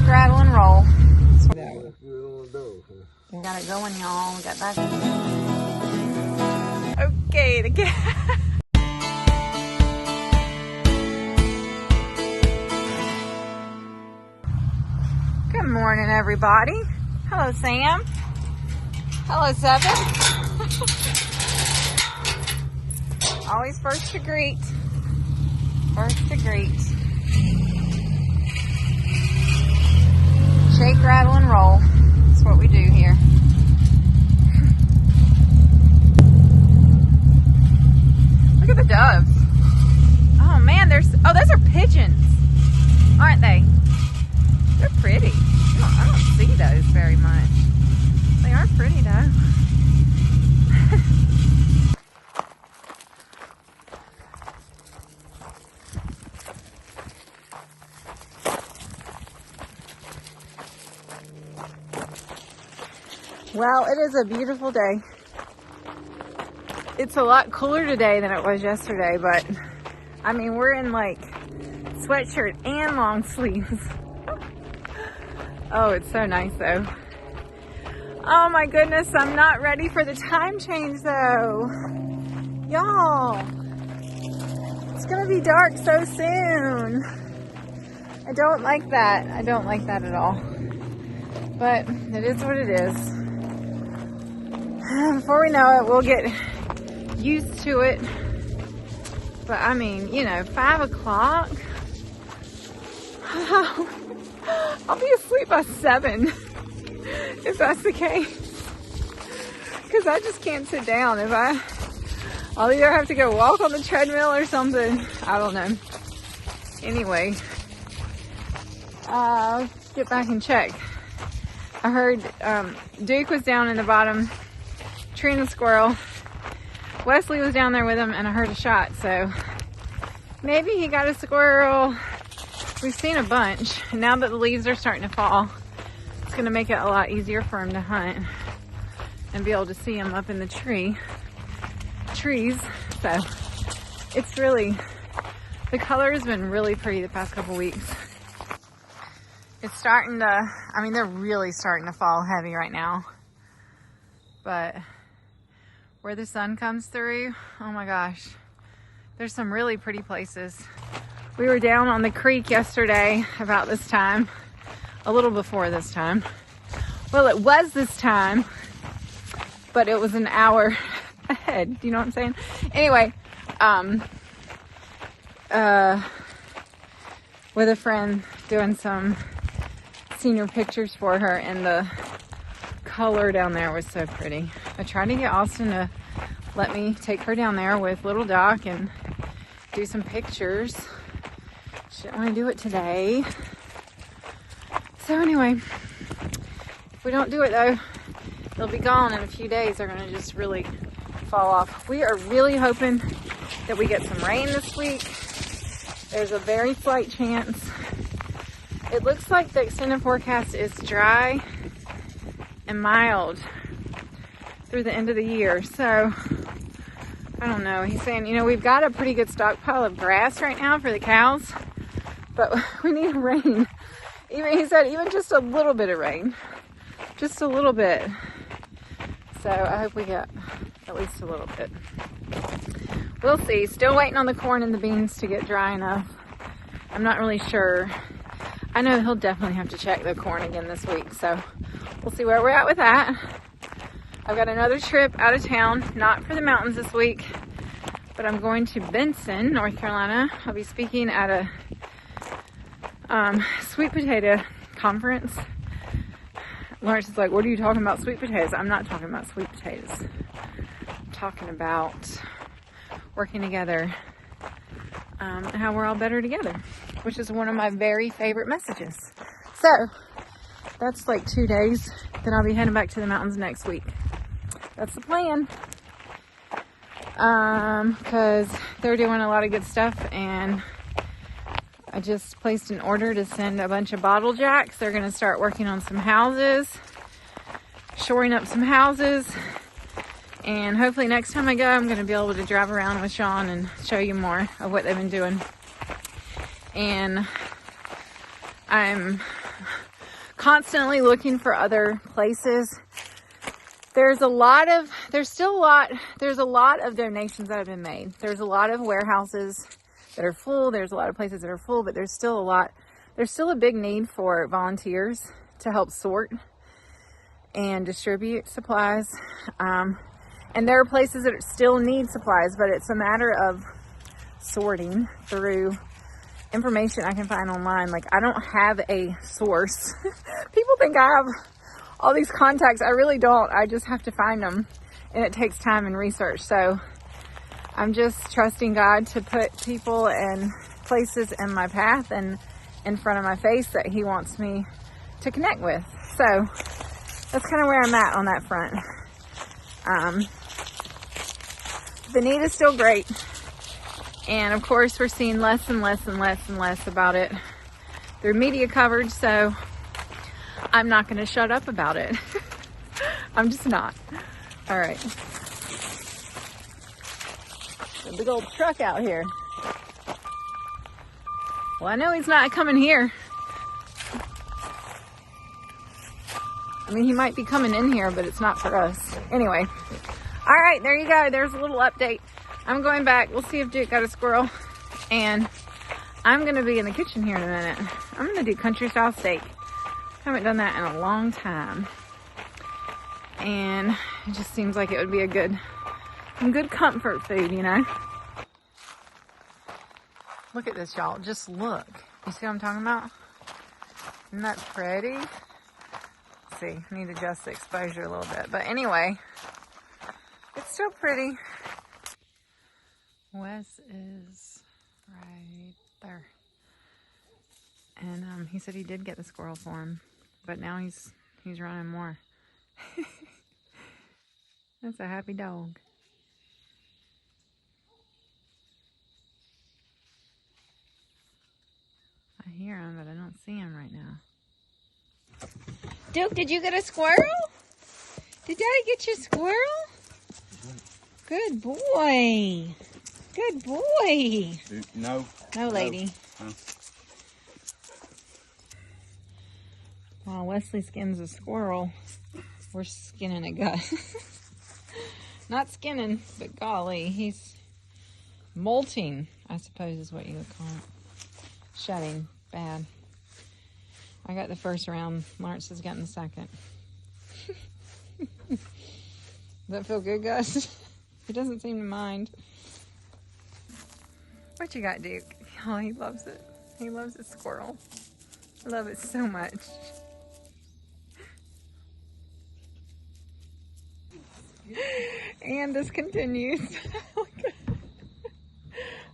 rattle, and roll. We got it going, y'all. We got that. Okay, the cat. Good morning, everybody. Hello, Sam. Hello, Seven. Always first to greet. First to greet. Shake, rattle, and roll. That's what we do here. Look at the doves. Oh man, those are pigeons, aren't they? They're pretty. I don't see those very much. They are pretty though. Well, it is a beautiful day. It's a lot cooler today than it was yesterday, but I mean, we're in like sweatshirt and long sleeves. Oh, it's so nice though. Oh my goodness, I'm not ready for the time change though. Y'all, it's gonna be dark so soon. I don't like that. I don't like that at all. But it is what it is. Before we know it, we'll get used to it. But I mean, you know, 5 o'clock. I'll be asleep by 7 if that's the case. Because I just can't sit down. I'll either have to go walk on the treadmill or something. I don't know. Anyway, I'll get back and check. I heard Duke was down in the bottom treeing the squirrel. Wesley was down there with him, and I heard a shot, so maybe he got a squirrel. We've seen a bunch. And now that the leaves are starting to fall, it's going to make it a lot easier for him to hunt and be able to see him up in the trees. So it's really, the color has been really pretty the past couple weeks. It's starting to, I mean, they're really starting to fall heavy right now. But where the sun comes through, oh my gosh, there's some really pretty places. We were down on the creek yesterday about this time, a little before this time. Well, it was this time, but it was an hour ahead. Do you know what I'm saying? Anyway, with a friend doing some senior pictures for her, and the color down there was so pretty. I tried to get Austin to let me take her down there with little Doc and do some pictures. She didn't want to do it today. So anyway, if we don't do it though, they'll be gone in a few days. They're going to just really fall off. We are really hoping that we get some rain this week. There's a very slight chance. It looks like the extended forecast is dry and mild through the end of the year. So I don't know. He's saying, you know, we've got a pretty good stockpile of grass right now for the cows, but we need rain. He said even just a little bit of rain. Just a little bit. So I hope we get at least a little bit. We'll see. Still waiting on the corn and the beans to get dry enough. I'm not really sure. I know he'll definitely have to check the corn again this week. So we'll see where we're at with that. I've got another trip out of town, not for the mountains this week, but I'm going to Benson, North Carolina. I'll be speaking at a sweet potato conference. Lawrence is like, what are you talking about, sweet potatoes? I'm not talking about sweet potatoes. I'm talking about working together, and how we're all better together, which is one of my very favorite messages. So that's like 2 days. Then I'll be heading back to the mountains next week. That's the plan. Because they're doing a lot of good stuff, and I just placed an order to send a bunch of bottle jacks. They're going to start working on some houses, shoring up some houses, and hopefully next time I go, I'm going to be able to drive around with Sean and show you more of what they've been doing. And I'm constantly looking for other places. There's a lot of donations that have been made. There's a lot of warehouses that are full. There's a lot of places that are full, but there's still a big need for volunteers to help sort and distribute supplies. And there are places that still need supplies, but it's a matter of sorting through information I can find online. Like, I don't have a source. People think I have all these contacts. I really don't. I just have to find them, and it takes time and research. So I'm just trusting God to put people and places in my path and in front of my face that he wants me to connect with. So that's kind of where I'm at on that front. The need is still great. And of course, we're seeing less and less and less and less about it through media coverage. So I'm not going to shut up about it. I'm just not. All right. A big old truck out here. Well, I know he's not coming here. I mean, he might be coming in here, but it's not for us. Anyway. All right, there you go. There's a little update. I'm going back. We'll see if Duke got a squirrel. And I'm going to be in the kitchen here in a minute. I'm going to do country style steak. Haven't done that in a long time. And it just seems like it would be a good comfort food, you know. Look at this, y'all. Just look. You see what I'm talking about? Isn't that pretty? Let's see. I need to adjust the exposure a little bit. But anyway, it's still pretty. Wes is right there. And he said he did get the squirrel for him. But now he's running more. That's a happy dog. I hear him, but I don't see him right now. Duke, did you get a squirrel? Did Daddy get you a squirrel? Good boy. Good boy. No. No, lady. No. While Wesley skins a squirrel, we're skinning a gut. Not skinning, but golly, he's molting, I suppose is what you would call it. Shedding. Bad. I got the first round. Lawrence has gotten the second. Does that feel good, Gus? He doesn't seem to mind. What you got, Duke? Oh, he loves it. He loves his squirrel. I love it so much. And this continues.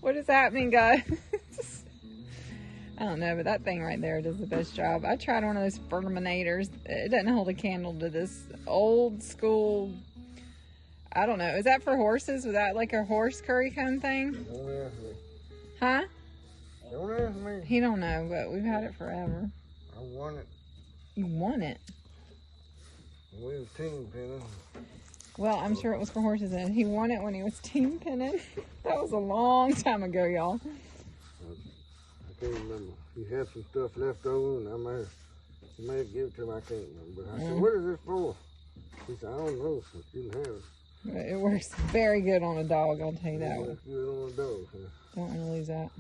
What is happening, guys? I don't know, but that thing right there does the best job. I tried one of those Furminators. It doesn't hold a candle to this old school. I don't know. Is that for horses? Was that like a horse curry kind thing? Don't ask me. Huh? Don't ask me. He don't know, but we've had it forever. I won it. You won it? We was team pinning. Well, I'm sure it was for horses then. He won it when he was team pinning. That was a long time ago, y'all. I can't remember. He had some stuff left over, and he may have given it to him. I can't remember. But I said, "What is this for?" He said, "I don't know, but you can have it." It works very good on a dog, I'll tell you that It one. works good on a dog. Huh? Don't want to lose that.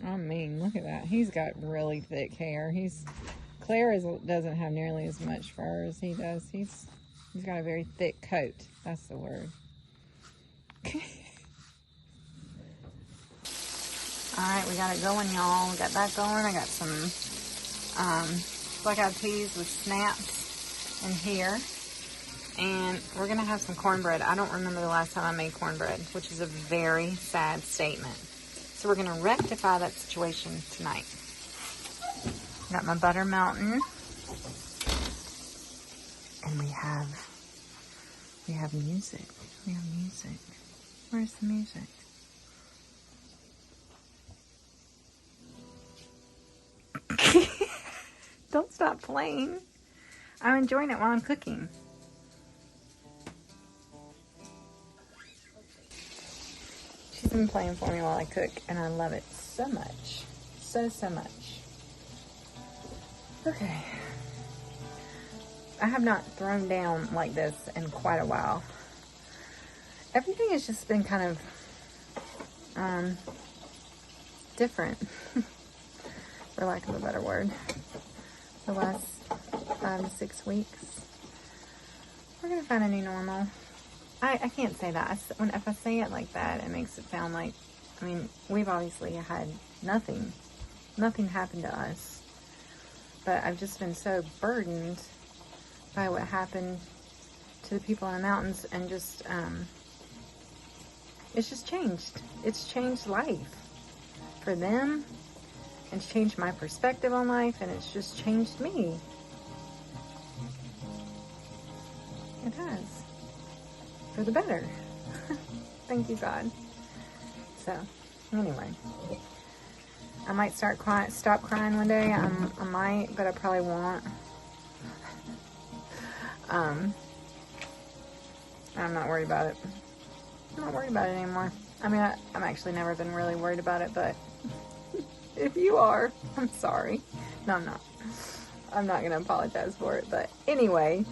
I mean, look at that. He's got really thick hair. Claire doesn't have nearly as much fur as he does. He's got a very thick coat. That's the word. Alright, we got it going, y'all. We got that going. I got some black-eyed peas with snaps in here. And we're going to have some cornbread. I don't remember the last time I made cornbread, which is a very sad statement. So we're going to rectify that situation tonight. Got my butter melting. And we have music. We have music. Where's the music? Don't stop playing. I'm enjoying it while I'm cooking. She's been playing for me while I cook, and I love it so much. So much. Okay. I have not thrown down like this in quite a while. Everything has just been kind of different, for lack of a better word, the last 5 to 6 weeks. We're gonna find a new normal. I can't say that. If I say it like that, it makes it sound like, I mean, we've obviously had nothing happened to us, but I've just been so burdened by what happened to the people in the mountains, and just it's just changed. It's changed life for them. It's changed my perspective on life, and it's just changed me. It has. For the better. Thank you, God. So, anyway. I might stop crying one day. I might, but I probably won't. I'm not worried about it. I'm not worried about it anymore. I mean, I've actually never been really worried about it, but if you are, I'm sorry. No, I'm not. I'm not going to apologize for it, but anyway.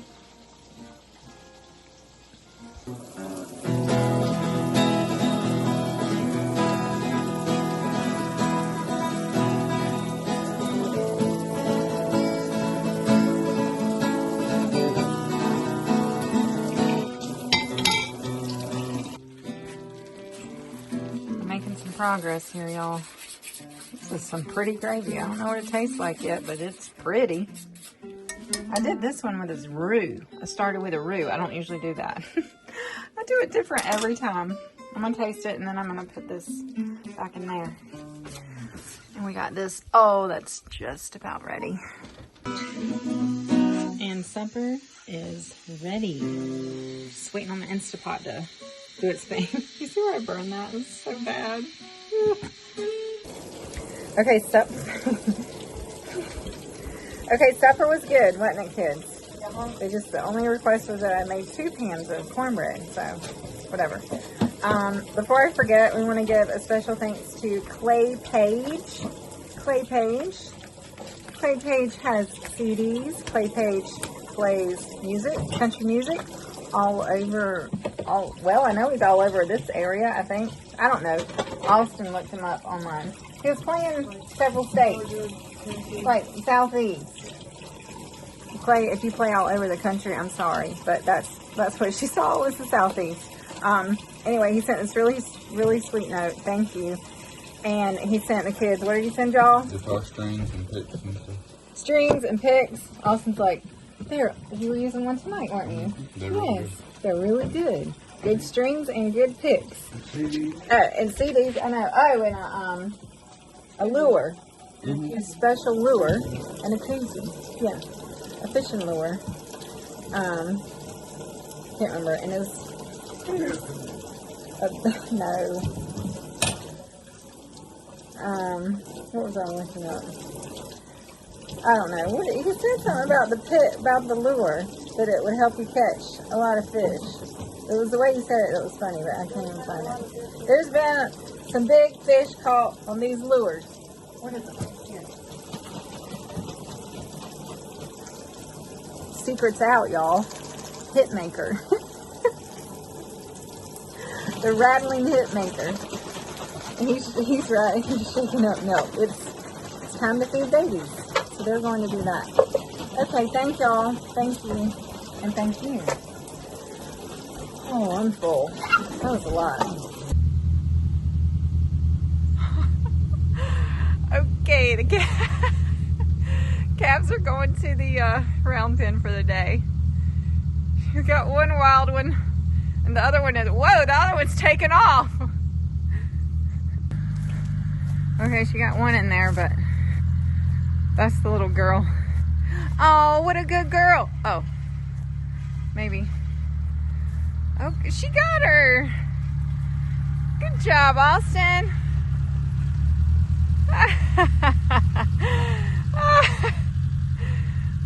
Making some progress here, y'all. This is some pretty gravy. I don't know what it tastes like yet, but it's pretty. I did this one with this roux. I started with a roux. I don't usually do that. I do it different every time. I'm going to taste it, and then I'm going to put this back in there. And we got this. Oh, that's just about ready. And supper is ready. Just waiting on the Instapot to do its thing. You see where I burned that? It's so bad. Okay, supper was good, wasn't it, kids? The only request was that I made 2 pans of cornbread, so whatever. Before I forget, we want to give a special thanks to Clay Page. Clay Page has CDs. Clay Page plays music, country music, all over. Well, I know he's all over this area, I think. I don't know. Austin looked him up online. He was playing several states, like Southeast. Clay, if you play all over the country, I'm sorry, but that's what she saw was the Southeast. Anyway, he sent this really sweet note. Thank you. And he sent the kids, what did he send y'all? Guitar strings and picks and stuff. Strings and picks. Austin's like, you were using one tonight, weren't you? They're really good. They're really good. Good strings and good picks. CDs. And CDs, I know. Oh, and a lure. A special lure. And a koozie. Yeah. A fishing lure. Can't remember. And it was... no. What was I looking up? I don't know. He said something about about the lure, that it would help you catch a lot of fish. It was the way he said it that was funny, but I can't even find it. There's been some big fish caught on these lures. What is it? Here. Secret's out, y'all. Hit maker. The rattling hit maker. And he's right. He's shaking up milk. It's time to feed babies. So they're going to do that. Okay, thank y'all. Thank you. And thank you. Oh, I'm full. That was a lot. Okay, the calves are going to the round pen for the day. You got one wild one, and the other one is, whoa, the other one's taking off. Okay, she got one in there, but that's the little girl. Oh, what a good girl. Oh, maybe. Oh, she got her. Good job, Austin.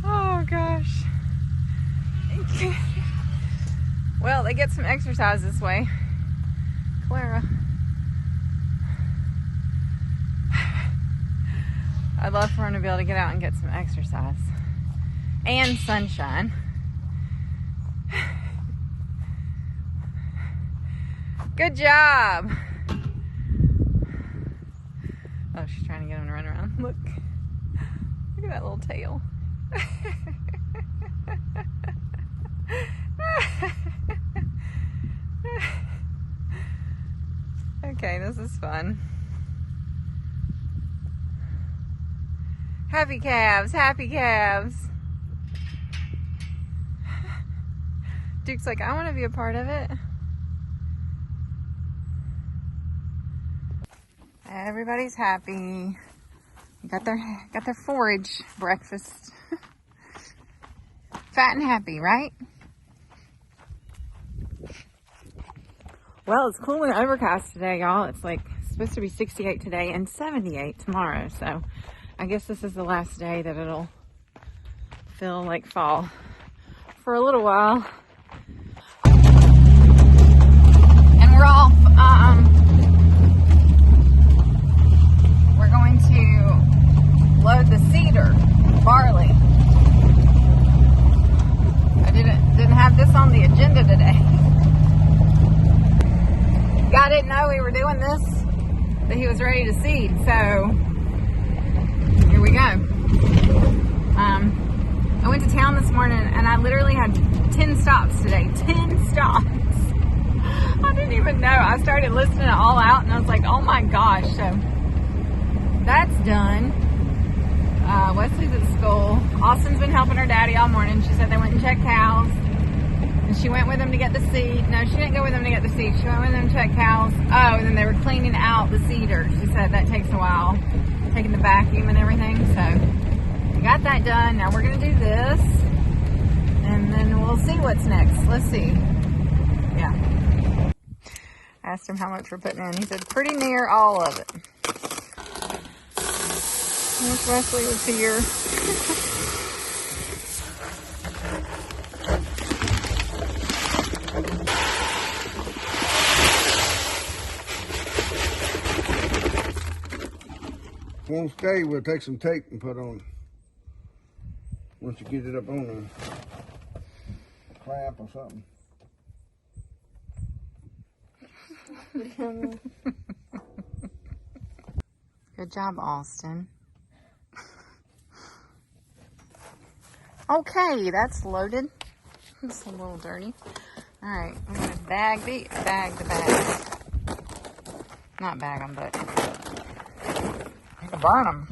Oh, gosh. Well, they get some exercise this way. Clara. I'd love for him to be able to get out and get some exercise and sunshine. Good job. Oh, she's trying to get him to run around. Look. Look at that little tail. Okay, this is fun. Happy calves, happy calves. Duke's like, I want to be a part of it. Everybody's happy. Got their forage breakfast. Fat and happy, right? Well, it's cool and overcast today, y'all. It's like supposed to be 68 today and 78 tomorrow. So I guess this is the last day that it'll feel like fall for a little while. And we're off. We're going to load the cedar barley. I didn't have this on the agenda today. Guy didn't know we were doing this, but he was ready to seed, so here we go. I went to town this morning and I literally had 10 stops today. 10 stops. I didn't even know. I started listening it all out and I was like, oh my gosh. So that's done. Wesley's at school. Austin's been helping her daddy all morning. She said they went and checked cows. And she went with him to get the seed. No, she didn't go with him to get the seed. She went with him to check cows. Oh, and then they were cleaning out the cedar. She said that takes a while. Taking the vacuum and everything. So we got that done. Now we're going to do this. And then we'll see what's next. Let's see. Yeah. Asked him how much we're putting in. He said pretty near all of it. Miss Wesley was here. Won't stay, we'll take some tape and put on. Once you get it up on a clamp or something. Good job, Austin. Okay, that's loaded. It's a little dirty. All right, I'm gonna bag the bags. Not bag them, but I can burn them.